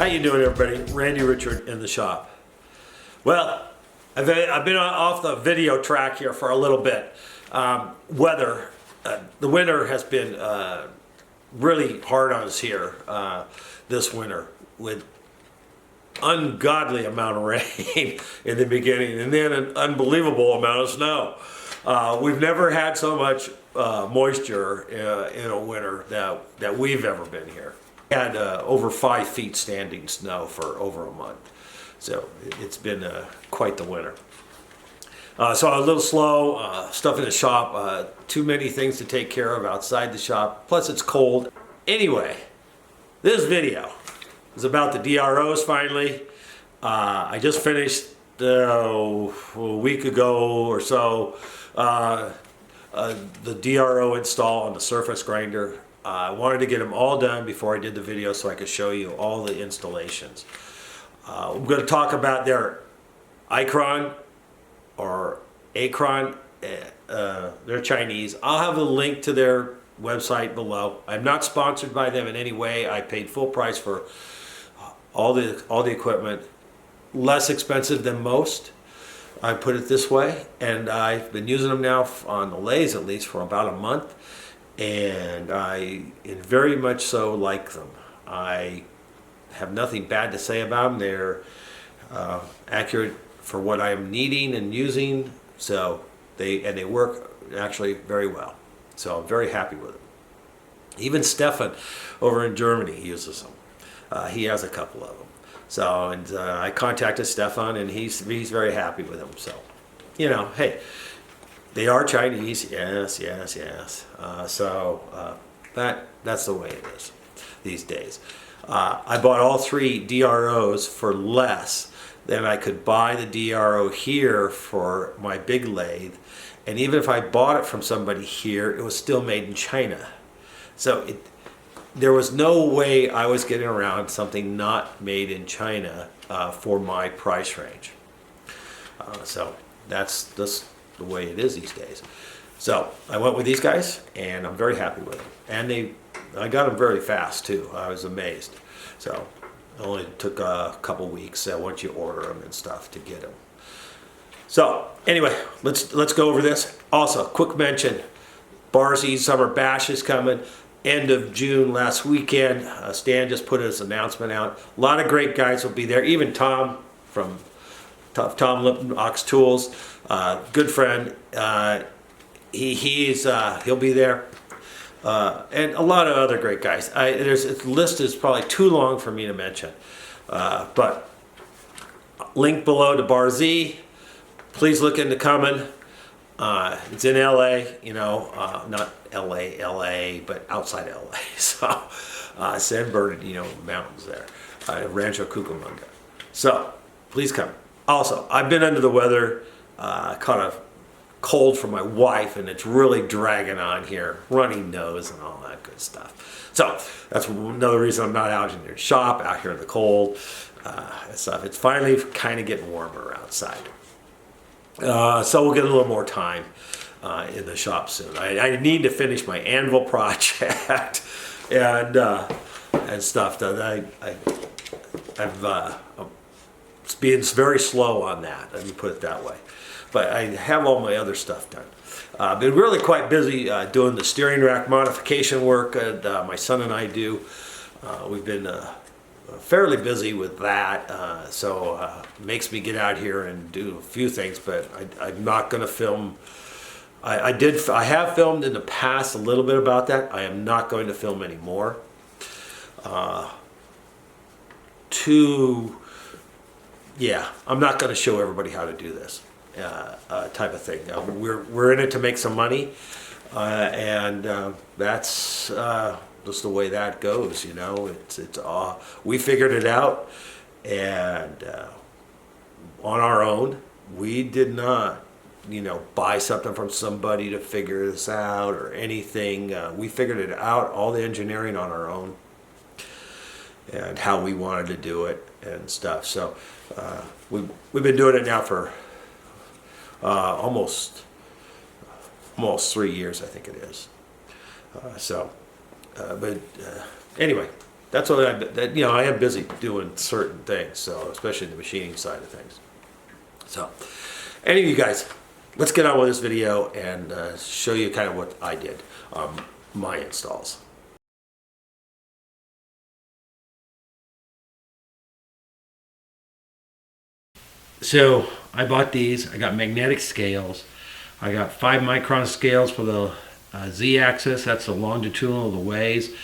How you doing, everybody? Randy Richard in the shop. Well, I've been off the video track here for a little bit. Weather, the winter has been really hard on us here this winter with ungodly amount of rain in the beginning and then an unbelievable amount of snow. We've never had so much moisture in a winter that we've ever been here. We had over 5 feet standing snow for over a month. So it's been quite the winter. So a little slow, stuff in the shop, too many things to take care of outside the shop, plus it's cold. Anyway, this video is about the DROs finally. I just finished a week ago or so the DRO install on the surface grinder. I wanted to get them all done before I did the video so I could show you all the installations. I'm going to talk about their Aikron or Aikron. They're Chinese. I'll have a link to their website below. I'm not sponsored by them in any way. I paid full price for all the equipment. Less expensive than most, I put it this way, and I've been using them now on the lathes at least for about a month, and I very much so like them. I have nothing bad to say about them. They're accurate for what I'm needing and using, so they work actually very well. So I'm very happy with them. Even Stefan over in Germany uses them. He has a couple of them. So, and I contacted Stefan, and he's very happy with them. So, you know, hey, they are Chinese, yes. That's the way it is these days. I bought all 3 DROs for less than I could buy the DRO here for my big lathe. And even if I bought it from somebody here, it was still made in China. So there was no way I was getting around something not made in China for my price range. So that's just the way it is these days. So I went with these guys, and I'm very happy with them. And I got them very fast too. I was amazed. So it only took a couple weeks once you order them and stuff to get them. So anyway, let's go over this. Also, quick mention: Barzi Summer Bash is coming. End of June last weekend. Stan just put his announcement out. A lot of great guys will be there. Even Tom from Tom Lipton Ox Tools, good friend. He'll be there, and a lot of other great guys. The list is probably too long for me to mention, but link below to Barzi. Please look into coming. It's in LA, you know, not LA, but outside LA. So, San Bernardino Mountains there, Rancho Cucamonga. So, please come. Also, I've been under the weather, caught a cold from my wife, and it's really dragging on here, runny nose and all that good stuff. So, that's another reason I'm not out in your shop, out here in the cold and stuff. It's finally kind of getting warmer outside. So we'll get a little more time in the shop soon. I need to finish my anvil project and stuff. That I'm being very slow on that. Let me put it that way. But I have all my other stuff done. I've been really quite busy doing the steering rack modification work that my son and I do. We've been fairly busy with that, so makes me get out here and do a few things, but I'm not going to film. I have filmed in the past a little bit about that. I am not going to film anymore. I'm not going to show everybody how to do this type of thing. We're in it to make some money, and that's just the way that goes, you know. We figured it out, and on our own. We did not, buy something from somebody to figure this out or anything. We figured it out, all the engineering on our own, and how we wanted to do it and stuff. So we've been doing it now for almost 3 years, I think it is. Anyway, that's what I am busy doing certain things, so especially the machining side of things. So, any of you guys, let's get on with this video and show you kind of what I did on my installs. So I bought these. I got magnetic scales. I got 5-micron scales for the Z-axis. That's the longitudinal of the ways.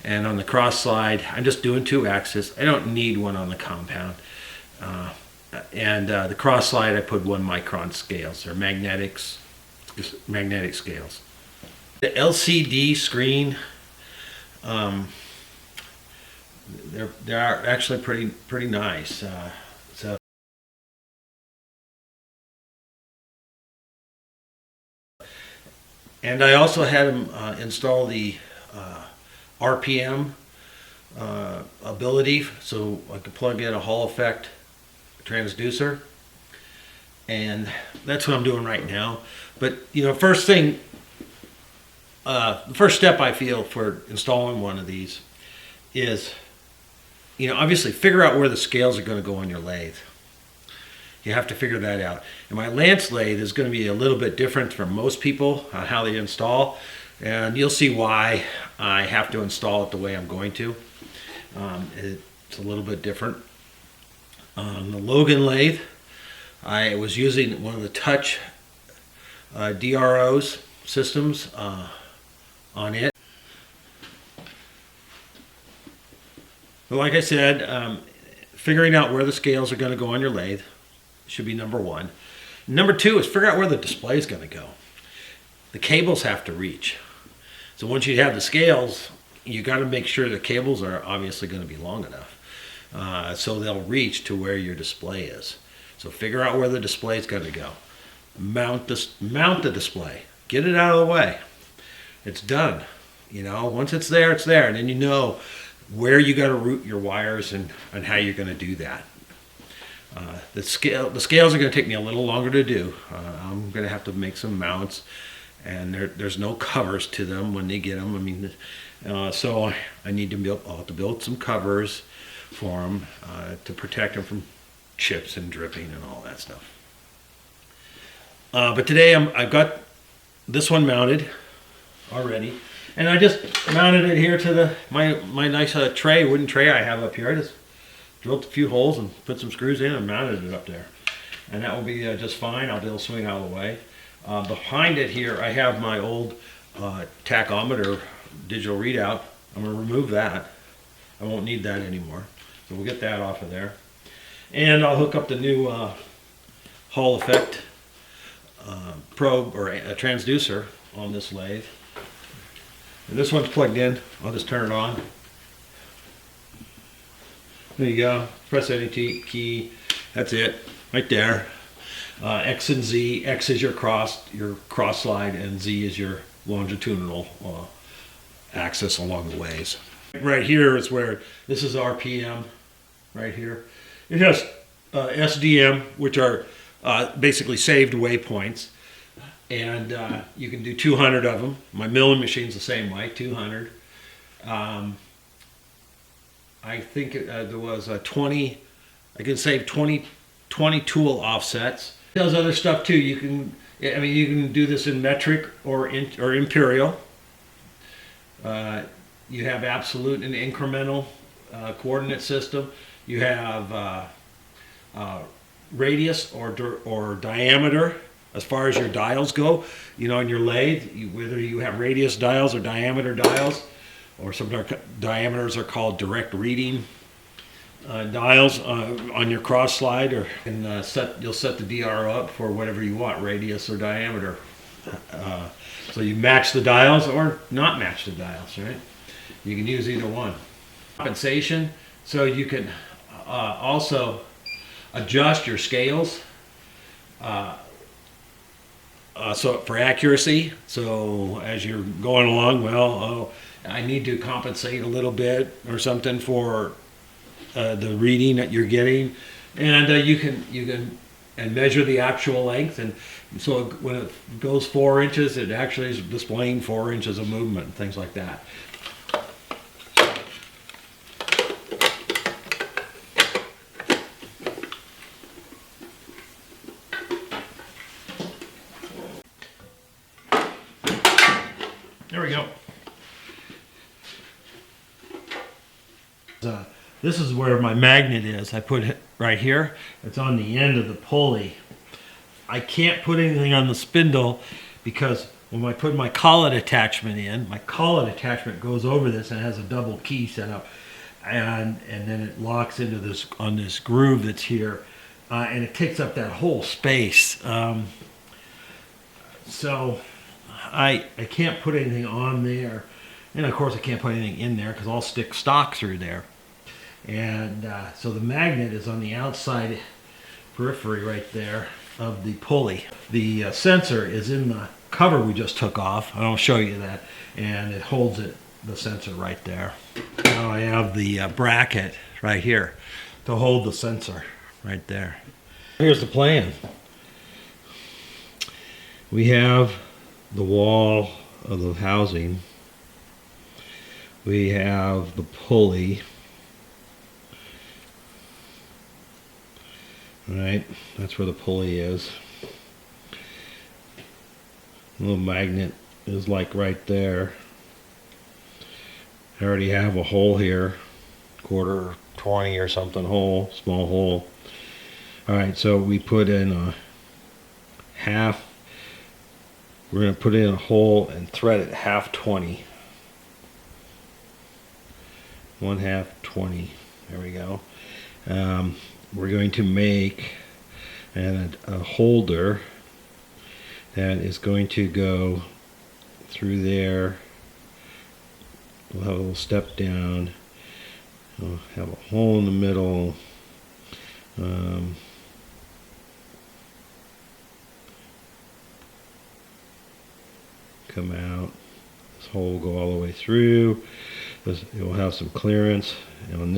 And on the cross slide, I'm just doing 2-axis. I don't need one on the compound. The cross slide, I put 1-micron scales. They're magnetic scales. The LCD screen, they're actually pretty nice. And I also had them install the RPM ability, so I could plug in a Hall effect transducer, and that's what I'm doing right now. But first thing, the first step I feel for installing one of these is, obviously figure out where the scales are going to go on your lathe. You have to figure that out. And my Lathes lathe is going to be a little bit different from most people on how they install, and you'll see why I have to install it the way I'm going to. It's a little bit different. On the Logan lathe, I was using one of the touch DROs systems on it. But like I said, figuring out where the scales are going to go on your lathe should be number one. Number two is figure out where the display is going to go. The cables have to reach. So once you have the scales, you got to make sure the cables are obviously going to be long enough so they'll reach to where your display is. So figure out where the display is going to go. Mount the display. Get it out of the way. It's done. Once it's there, it's there, and then you know where you got to route your wires and how you're going to do that. The scales are going to take me a little longer to do. I'm going to have to make some mounts, and there's no covers to them when they get them. So I need to build some covers for them to protect them from chips and dripping and all that stuff. But today I've got this one mounted already, and I just mounted it here to my nice wooden tray I have up here. I just drilled a few holes and put some screws in and mounted it up there, and that will be just fine. I'll be able to swing out of the way. Behind it here I have my old tachometer digital readout. I'm going to remove that. I won't need that anymore, so we'll get that off of there, and I'll hook up the new Hall effect probe or a transducer on this lathe. And this one's plugged in. I'll just turn it on. There you go. Press any key. That's it. Right there. X and Z. X is your cross slide, and Z is your longitudinal axis along the ways. Right here is where this is RPM. Right here. It has SDM, which are basically saved waypoints, and you can do 200 of them. My milling machine's the same way, 200. I think there was 20. I can save 20 tool offsets. It does other stuff too. You can do this in metric or imperial. You have absolute and incremental coordinate system. You have radius or diameter as far as your dials go. In your lathe, whether you have radius dials or diameter dials, or some diameters are called direct reading dials on your cross slide, and you'll set the DRO up for whatever you want, radius or diameter. So you match the dials or not match the dials, right? You can use either one. Compensation, so you can also adjust your scales so for accuracy. So as you're going along, I need to compensate a little bit or something for the reading that you're getting, and you can measure the actual length, and so when it goes 4 inches, it actually is displaying 4 inches of movement and things like that. This is where my magnet is. I put it right here. It's on the end of the pulley. I can't put anything on the spindle because when I put my collet attachment in, my collet attachment goes over this and has a double key set up, and then it locks into this on this groove that's here, and it takes up that whole space. So I can't put anything on there, and of course I can't put anything in there because I'll stick stock through there. And so the magnet is on the outside periphery right there of the pulley. The sensor is in the cover we just took off. I'll show you that, and it holds it, the sensor right there. Now I have the bracket right here to hold the sensor right there. Here's the plan. We have the wall of the housing. We have the pulley. Right, that's where the pulley is. The little magnet is like right there. I already have a hole here, 1/4 or something hole, small hole. Alright, so we put in a half. We're going to put in a hole and thread it 1/2 1/2 20. There we go. We're going to make a holder that is going to go through there. We'll have a little step down. We'll have a hole in the middle. Come out. This hole will go all the way through. It will have some clearance, and on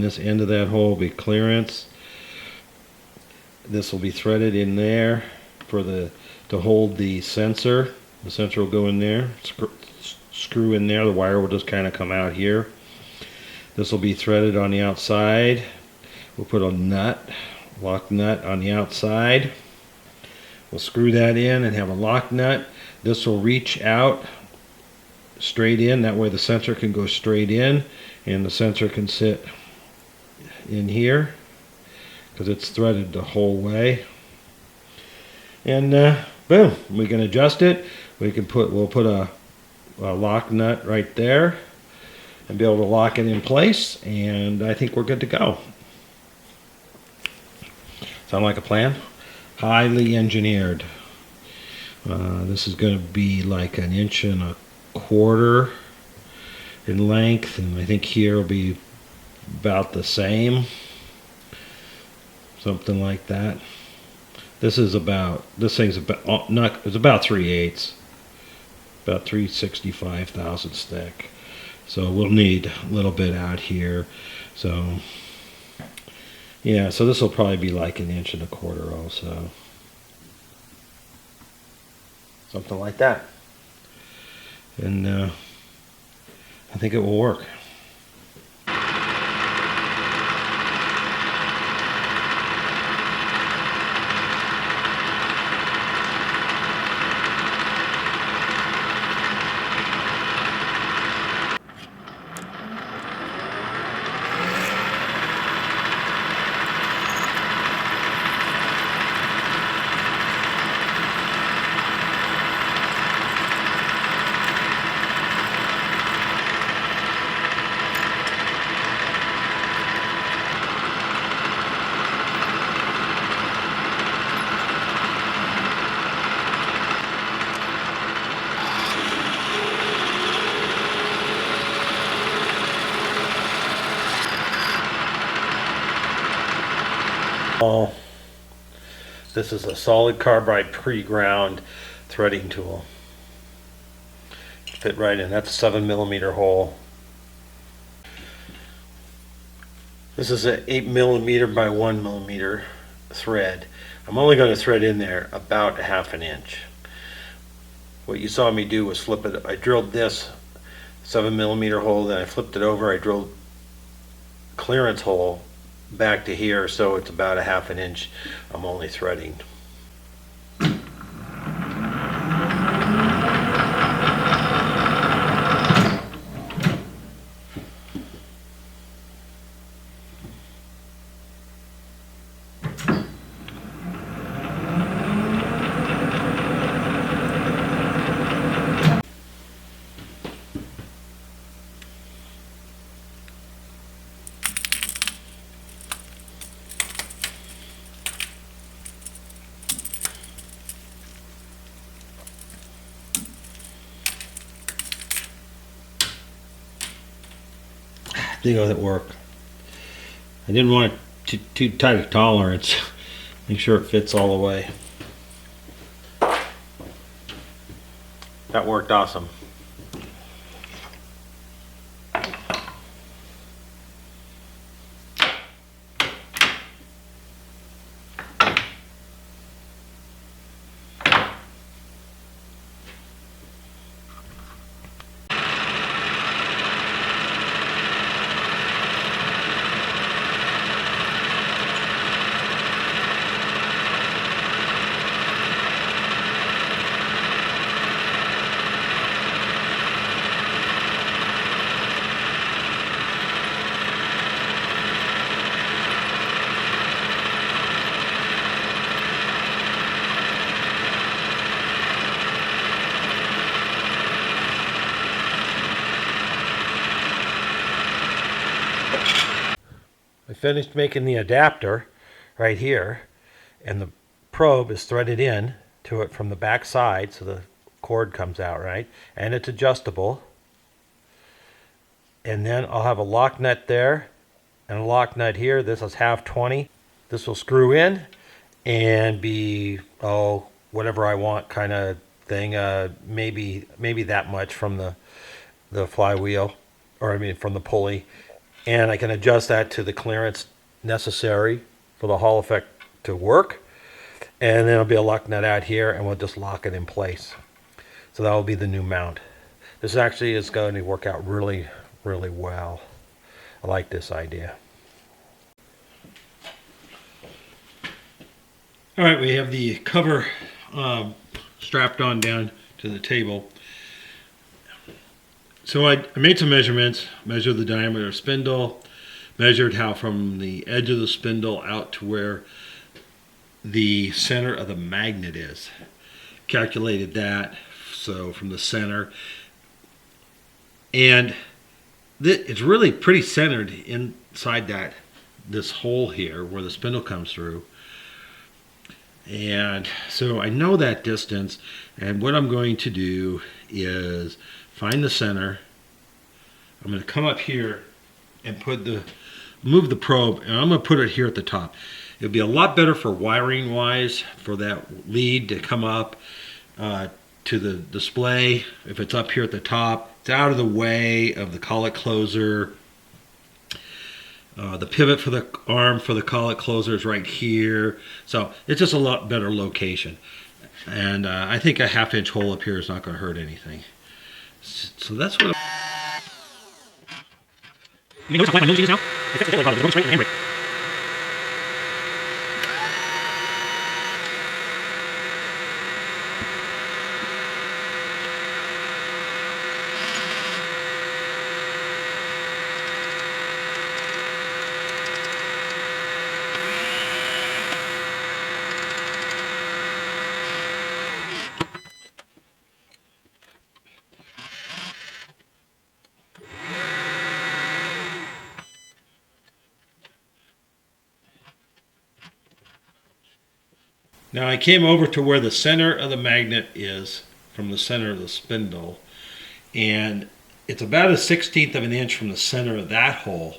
this end of that hole will be clearance. This will be threaded in there to hold the sensor. The sensor will go in there, screw in there. The wire will just kind of come out here. This will be threaded on the outside. We'll put a nut, lock nut on the outside. We'll screw that in and have a lock nut. This will reach out straight in. That way the sensor can go straight in, and the sensor can sit in here because it's threaded the whole way. And boom, we can adjust it. We'll put a lock nut right there and be able to lock it in place, and I think we're good to go. Sound like a plan? Highly engineered. This is going to be like 1.25 inches in length, and I think here will be about the same, something like that. This thing's about it's about 3/8, about 365 thousandths thick. So we'll need a little bit out here. So yeah, so this will probably be like 1.25 inches also, something like that. And I think it will work. This is a solid carbide pre-ground threading tool. Fit right in. That's a 7mm hole. This is an 8mm by 1mm thread. I'm only going to thread in there about 1/2 inch. What you saw me do was flip it. I drilled this 7mm hole, then I flipped it over. I drilled clearance hole back to here, so it's about 1/2 inch I'm only threading. see how that work. I didn't want it too tight a tolerance. Make sure it fits all the way. That worked awesome. I finished making the adapter right here, and the probe is threaded in to it from the back side, so the cord comes out, right? And it's adjustable. And then I'll have a lock nut there and a lock nut here. This is half 20. This will screw in and be, whatever I want kind of thing. Maybe that much from the flywheel, or I mean from the pulley. And I can adjust that to the clearance necessary for the Hall effect to work. And then there'll be a lock nut out here, and we'll just lock it in place. So that will be the new mount. This actually is going to work out really, really well. I like this idea. All right, we have the cover strapped on down to the table. So I made some measurements, measured the diameter of spindle, measured how from the edge of the spindle out to where the center of the magnet is. Calculated that, so from the center. And it's really pretty centered inside this hole here where the spindle comes through. And so I know that distance, and what I'm going to do is find the center. I'm going to come up here and move the probe, and I'm going to put it here at the top. It'll be a lot better for wiring wise for that lead to come up to the display. If it's up here at the top, it's out of the way of the collet closer. The pivot for the arm for the collet closer is right here. So it's just a lot better location. And I think a 1/2 inch hole up here is not going to hurt anything. So that's what. You notice how flat my nose is now? It fits the taillight bottom. It's going straight in the handbrake. Now I came over to where the center of the magnet is from the center of the spindle, and it's about 1/16 of an inch from the center of that hole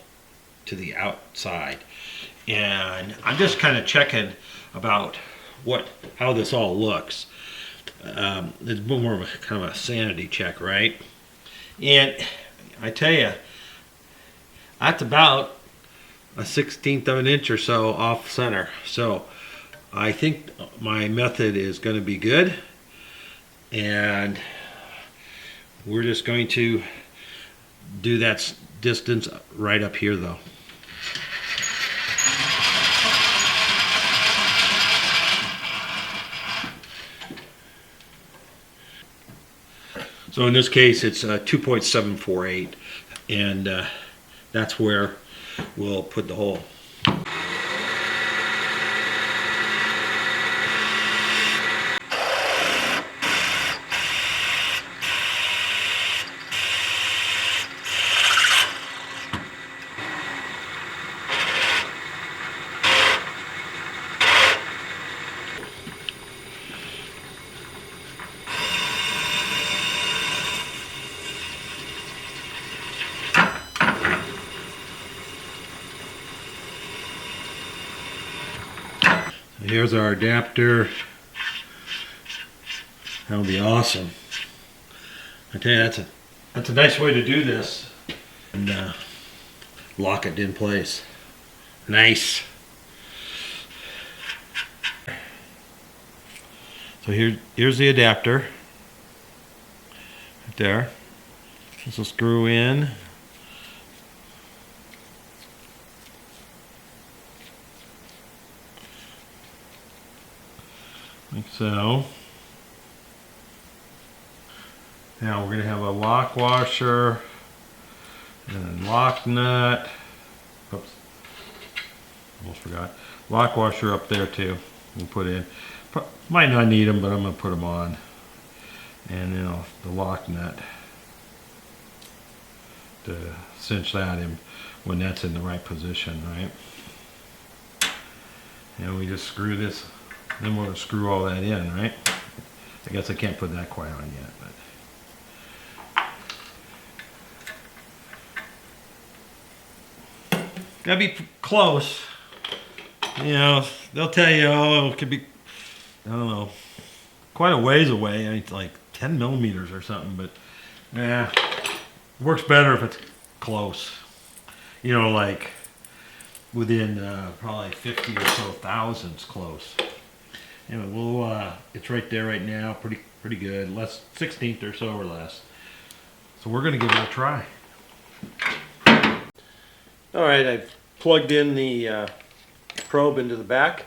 to the outside. And I'm just kind of checking about how this all looks. It's more of a kind of a sanity check, right? And I tell you, that's about 1/16 of an inch or so off center. So I think my method is going to be good, and we're just going to do that distance right up here though. So in this case it's 2.748, and that's where we'll put the hole. Here's our adapter. That would be awesome. I tell you, that's a nice way to do this. And lock it in place. Nice. So here's the adapter. Right there. This will screw in. Like so. Now we're going to have a lock washer and a lock nut. Oops. Almost forgot. Lock washer up there too. We'll put in. Might not need them, but I'm going to put them on. And then the lock nut to cinch that in when that's in the right position, right? And we just screw this. Then we're going to screw all that in, right? I guess I can't put that quite on yet, but gotta be close. You know, they'll tell you, oh, it could be, I don't know, quite a ways away. I mean, it's like 10 millimeters or something, but yeah, works better if it's close. You know, like within probably 50 or so thousandths close. Anyway, we'll it's right there right now, pretty good. Less 16th or so or less. So we're gonna give it a try. All right, I've plugged in the probe into the back,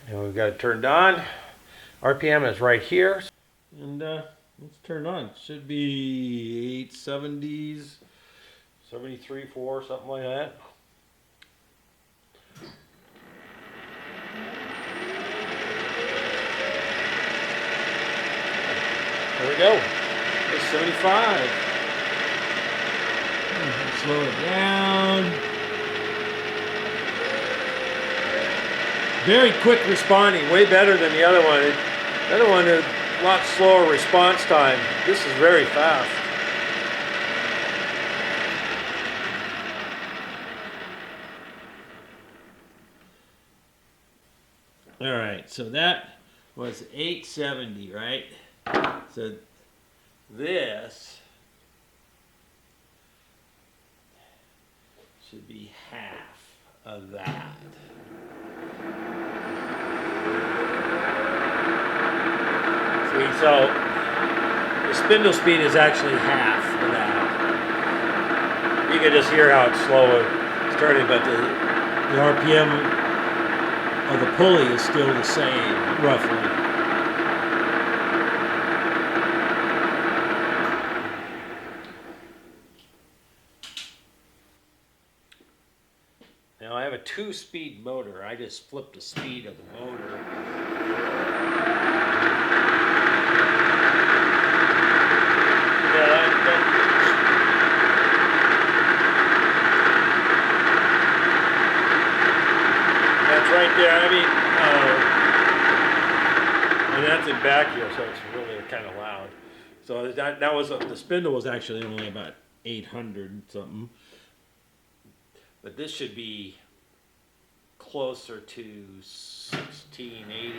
and we've got it turned on. RPM is right here, and let's turn it on. It should be 870s, 73, 4, something like that. There we go. It's 75. Slow it down. Very quick responding, way better than the other one. The other one had a lot slower response time. This is very fast. All right, so that was 870, right? So this should be half of that. See, so the spindle speed is actually half of that. You can just hear how it's slow starting, but the RPM of the pulley is still the same, roughly. Now I have a 2-speed motor. I just flipped the speed of the motor. Yeah, that's right there. I mean, and that's in back here, so it's really kind of loud. So that was the spindle was actually only about 800 something. But this should be closer to 1680.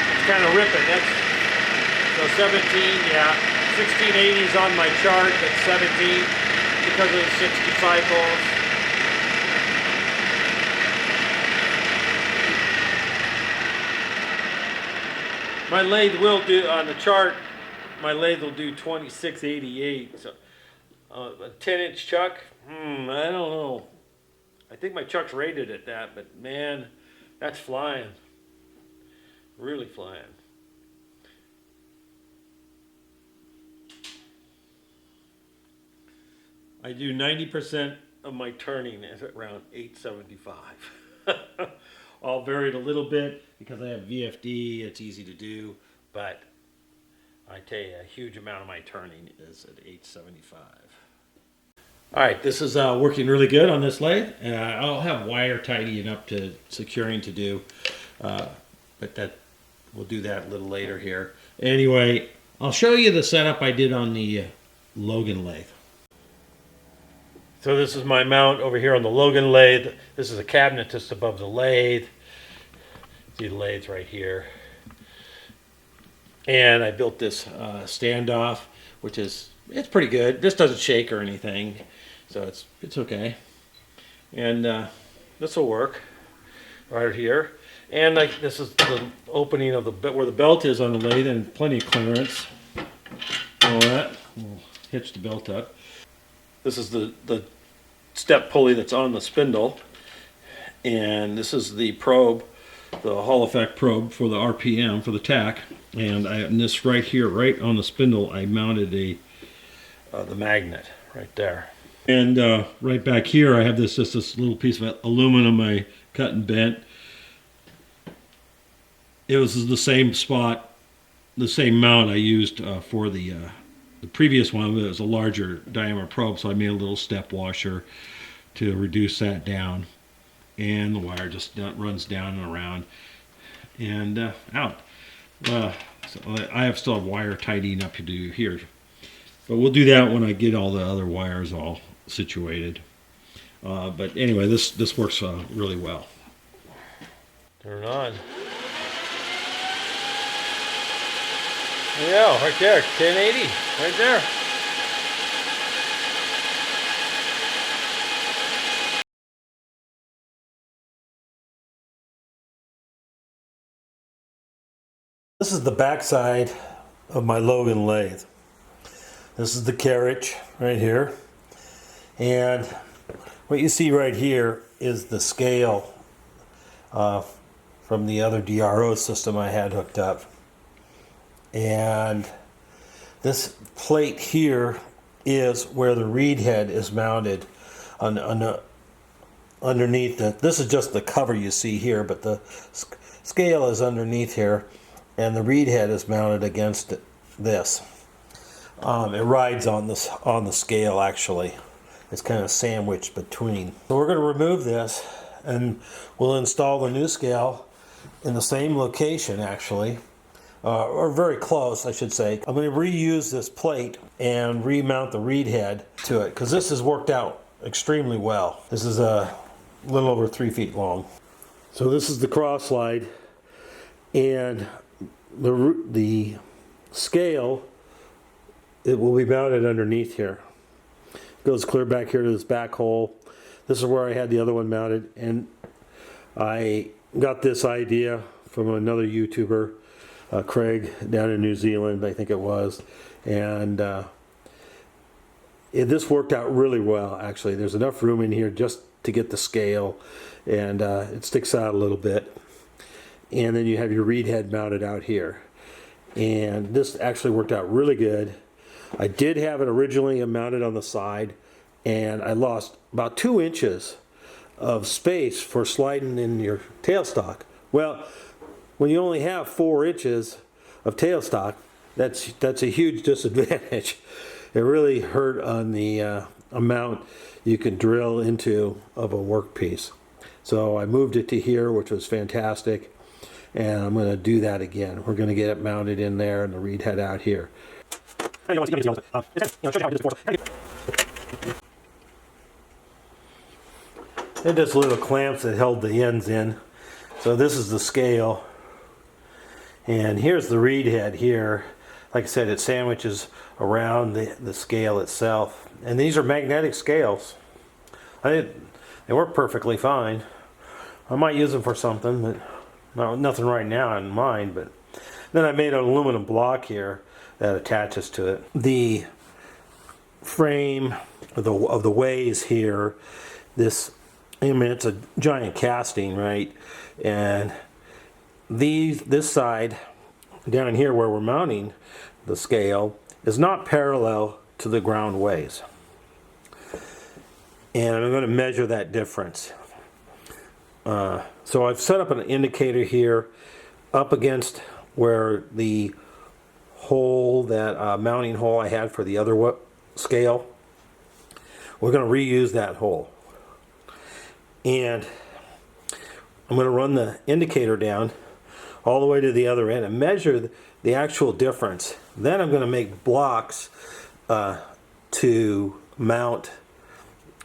It's kind of ripping. That's so 17, yeah. 1680 is on my chart, but 17 because of the 60 cycles. My lathe will do on the chart. My lathe will do 2688. So a 10-inch chuck, I don't know. I think my chuck's rated at that, but man, that's flying. Really flying. I do 90% of my turning at around 875. I'll vary it a little bit because I have VFD, it's easy to do, but I tell you, a huge amount of my turning is at 875. All right, this is working really good on this lathe. I'll have wire tidying up to securing to do, but we'll do that a little later here. Anyway, I'll show you the setup I did on the Logan lathe. So this is my mount over here on the Logan lathe. This is a cabinet just above the lathe. See the lathes right here. And I built this standoff, which is, it's pretty good. This doesn't shake or anything, so it's okay. And this will work right here. And like this is the opening of the bit where the belt is on the lathe, and plenty of clearance. All that. We'll hitch the belt up. This is the step pulley that's on the spindle, and this is the probe, the Hall effect probe for the RPM for the tack. And this right here, right on the spindle, I mounted the magnet right there. And right back here, I have this little piece of aluminum I cut and bent. It was the same spot, the same mount I used for the previous one. It was a larger diameter probe, so I made a little step washer to reduce that down. And the wire just runs down and around and out. So I still have wire tidying up to do here. But we'll do that when I get all the other wires all situated. But anyway, this works really well. Turn it on. There you go, right there, 1080, right there. This is the back side of my Logan lathe. This is the carriage right here. And what you see right here is the scale from the other DRO system I had hooked up. And this plate here is where the reed head is mounted underneath it. This is just the cover you see here, but the scale is underneath here, and the reed head is mounted against this. It rides on the scale actually. It's kind of sandwiched between. So we're going to remove this, and we'll install the new scale in the same location actually. Or very close, I should say. I'm going to reuse this plate and remount the reed head to it, because this has worked out extremely well. This is a little over 3 feet long. So this is the cross slide, and the scale, it will be mounted underneath here. It goes clear back here to this back hole. This is where I had the other one mounted, and I got this idea from another YouTuber, Craig, down in New Zealand, I think it was, and this worked out really well actually. There's enough room in here just to get the scale, and it sticks out a little bit, and then you have your reed head mounted out here, and this actually worked out really good. I did have it originally mounted on the side, and I lost about 2 inches of space for sliding in your tailstock. Well, when you only have 4 inches of tailstock, that's a huge disadvantage. It really hurt on the amount you can drill into of a workpiece. So I moved it to here, which was fantastic, and I'm going to do that again. We're going to get it mounted in there and the reed head out here. And just little clamps that held the ends in. So this is the scale. And here's the reed head here. Like I said, it sandwiches around the scale itself. And these are magnetic scales. They work perfectly fine. I might use them for something, but nothing right now in mind. But then I made an aluminum block here that attaches to it. The frame of the ways here, this, I mean, it's a giant casting, right? And this side down here where we're mounting the scale is not parallel to the ground ways, and I'm going to measure that difference. So I've set up an indicator here up against where the hole, that mounting hole I had for the other scale. We're going to reuse that hole, and I'm going to run the indicator down all the way to the other end and measure the actual difference. Then I'm going to make blocks to mount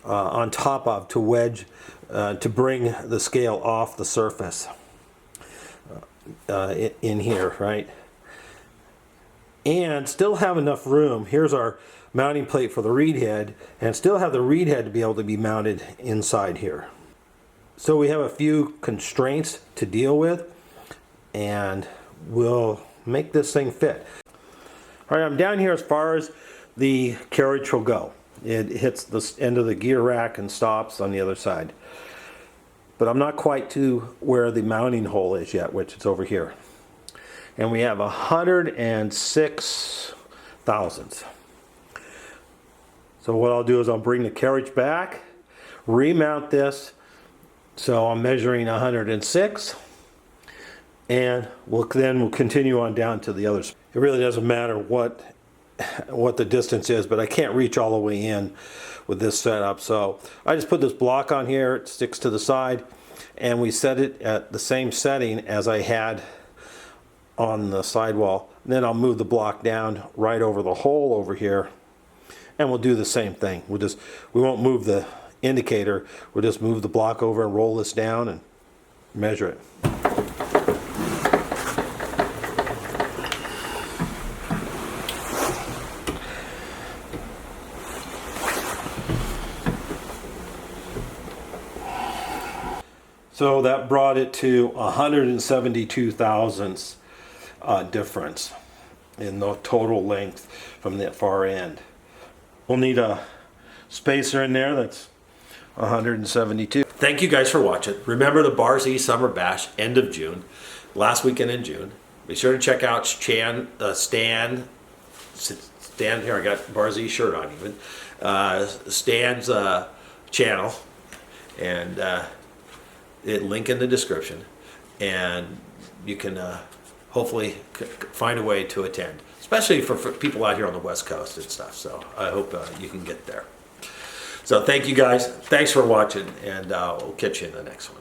on top of to wedge, to bring the scale off the surface in here, right? And still have enough room. Here's our mounting plate for the reed head, and still have the reed head to be able to be mounted inside here. So we have a few constraints to deal with, and we'll make this thing fit. All right, I'm down here as far as the carriage will go. It hits the end of the gear rack and stops on the other side. But I'm not quite to where the mounting hole is yet, which is over here. And we have 106 thousandths. So what I'll do is I'll bring the carriage back, remount this. So I'm measuring 106, and we'll continue on down to the others. It really doesn't matter what the distance is, but I can't reach all the way in with this setup. So I just put this block on here, it sticks to the side, and we set it at the same setting as I had on the sidewall. And then I'll move the block down right over the hole over here, and we'll do the same thing. We won't move the indicator, we'll just move the block over and roll this down and measure it. So that brought it to 172 thousandths difference in the total length from that far end. We'll need a spacer in there that's 172. Thank you guys for watching. Remember the Bar Z Summer Bash, end of June, last weekend in June. Be sure to check out Stan here, I got Bar Z shirt on even. Stan's channel, and link in the description, and you can hopefully find a way to attend, especially for people out here on the West Coast and stuff. So I hope you can get there. So thank you guys. Thanks for watching, and we'll catch you in the next one.